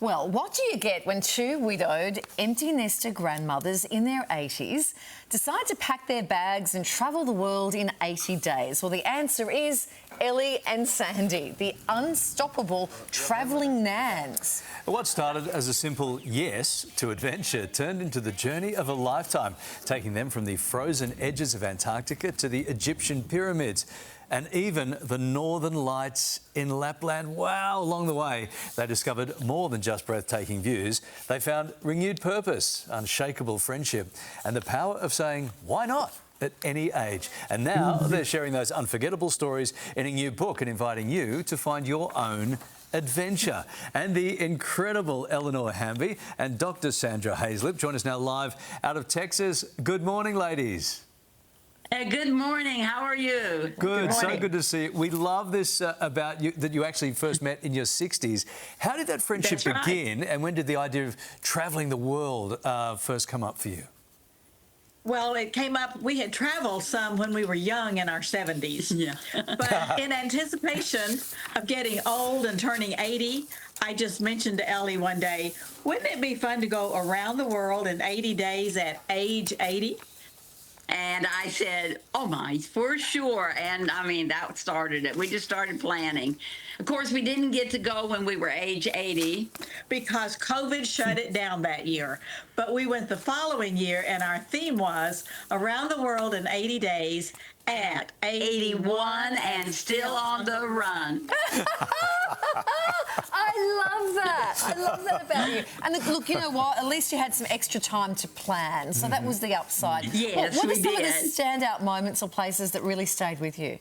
Well, what do you get when two widowed, empty nester grandmothers in their 80s decide to pack their bags and travel the world in 80 days? Well, the answer is Ellie and Sandy, the unstoppable travelling nans. What started as a simple yes to adventure turned into the journey of a lifetime, taking them from the frozen edges of Antarctica to the Egyptian pyramids and even the northern lights in Lapland. Wow, along the way, they discovered more than just breathtaking views. They found renewed purpose, unshakable friendship, and the power of saying, why not? At any age. And now they're sharing those unforgettable stories in a new book and inviting you to find your own adventure. And the incredible Eleanor Hamby and Dr. Sandra Hazlip join us now live out of Texas. Good morning, ladies. Good morning. How are you? Good. So good to see you. We love this about you, that you actually first met in your 60s. How did that friendship begin, and when did the idea of travelling the world first come up for you? Well, it came up, we had traveled some when we were young in our 70s. Yeah. But in anticipation of getting old and turning 80, I just mentioned to Ellie one day, wouldn't it be fun to go around the world in 80 days at age 80? And I said, oh my, for sure. And I mean, that started it. We just started planning. Of course, we didn't get to go when we were age 80. Because COVID shut it down that year. But we went the following year, and our theme was around the world in 80 days at 81 and still on the run. I love that. I love that about you. And look, you know what? At least you had some extra time to plan. So that was the upside. Yes, what are we some of the did. standout moments or places that really stayed with you?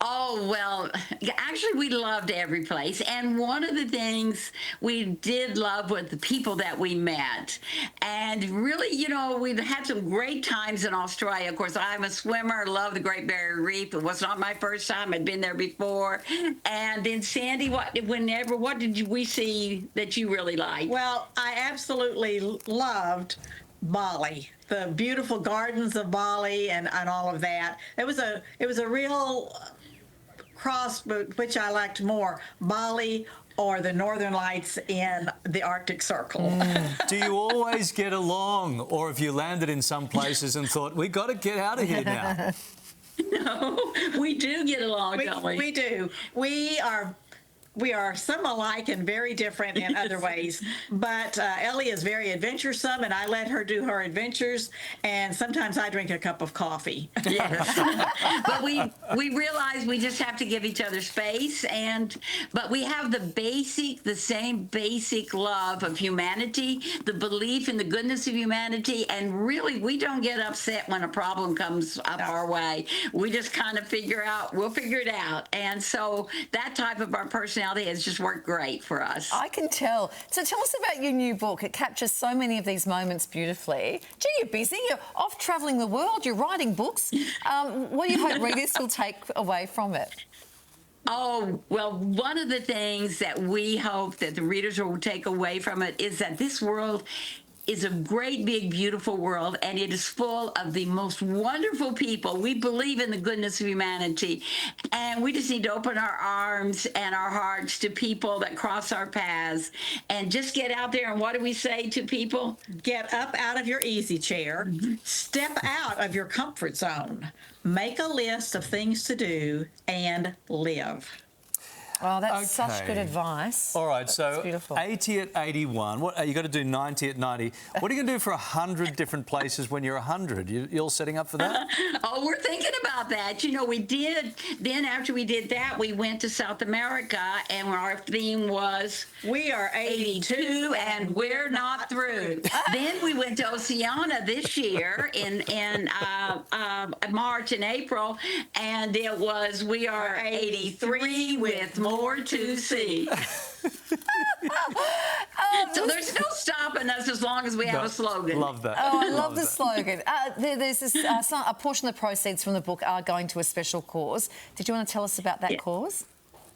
Oh, well, actually, we loved every place. And one of the things we did love was the people that we met. And really, you know, we've had some great times in Australia. Of course, I'm a swimmer, love the Great Barrier Reef. It was not my first time. I'd been there before. And then, Sandy, what did we see that you really liked? Well, I absolutely loved Bali, the beautiful gardens of Bali and all of that. It was a real cross, which I liked more, Bali or the Northern Lights in the Arctic Circle. Do you always get along, or have you landed in some places and thought, we got to get out of here now? No, we do get along, don't we? We do. We are some alike and very different in other ways. But Ellie is very adventuresome, and I let her do her adventures. And sometimes I drink a cup of coffee. Yes, but we realize we just have to give each other space, but we have the same basic love of humanity, the belief in the goodness of humanity, and really we don't get upset when a problem comes up our way. We just kind of we'll figure it out, and so that type of our personality has just worked great for us. I can tell. So tell us about your new book. It captures so many of these moments beautifully. Gee, you're busy. You're off travelling the world. You're writing books. What do you hope readers will take away from it? Oh, well, one of the things that we hope that the readers will take away from it is that this world is a great, big, beautiful world, and it is full of the most wonderful people. We believe in the goodness of humanity, and we just need to open our arms and our hearts to people that cross our paths and just get out there. And what do we say to people? Get up out of your easy chair, step out of your comfort zone, make a list of things to do, and live. Oh, that's such good advice. All right, so beautiful. 80 at 81. What you got to do 90 at 90. What are you going to do for 100 different places when you're 100? You all setting up for that? Oh, we're thinking about that. You know, we did. Then after we did that, we went to South America, and our theme was We are 82 and we're not through. Then we went to Oceania this year in March and April, and it was We are 83 with more to see. So there's no stopping us as long as we have a slogan. Love that. Oh, I love the slogan. There's this, a portion of the proceeds from the book are going to a special cause. Did you want to tell us about that cause?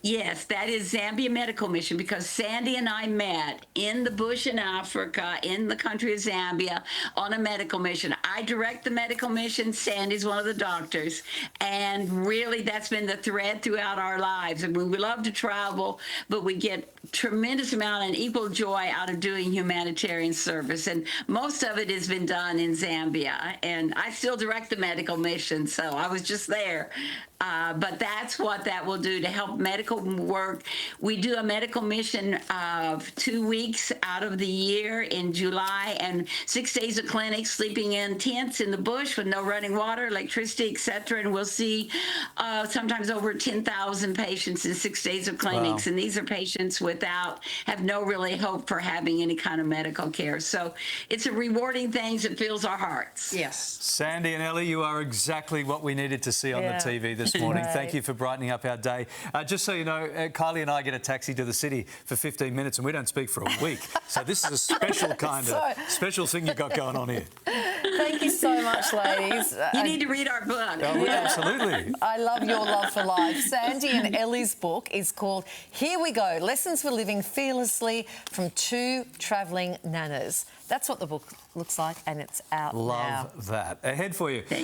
Yes, that is Zambia Medical Mission, because Sandy and I met in the bush in Africa, in the country of Zambia, on a medical mission. I direct the medical mission. Sandy's one of the doctors. And really, that's been the thread throughout our lives. And we love to travel, but we get tremendous amount and equal joy out of doing humanitarian service. And most of it has been done in Zambia. And I still direct the medical mission, so I was just there. But that's what that will do to help medical work. We do a medical mission of 2 weeks out of the year in July, and 6 days of clinic, sleeping in tents in the bush with no running water, electricity, etc. And we'll see sometimes over 10,000 patients in 6 days of clinics. Wow. And these are patients have no really hope for having any kind of medical care. So it's a rewarding thing that fills our hearts. Yes. Sandy and Ellie, you are exactly what we needed to see on the TV this morning. Right. Thank you for brightening up our day. Just so you know, Kylie and I get a taxi to the city for 15 minutes and we don't speak for a week. So this is a special kind of special thing you've got going on here. Thank you so much, ladies. You need to read our book. Oh, absolutely. I love your love for life. Sandy and Ellie's book is called Here We Go, Lessons for Living Fearlessly from 2 Travelling Nanas. That's what the book looks like, and it's out now. Love that. Ahead for you.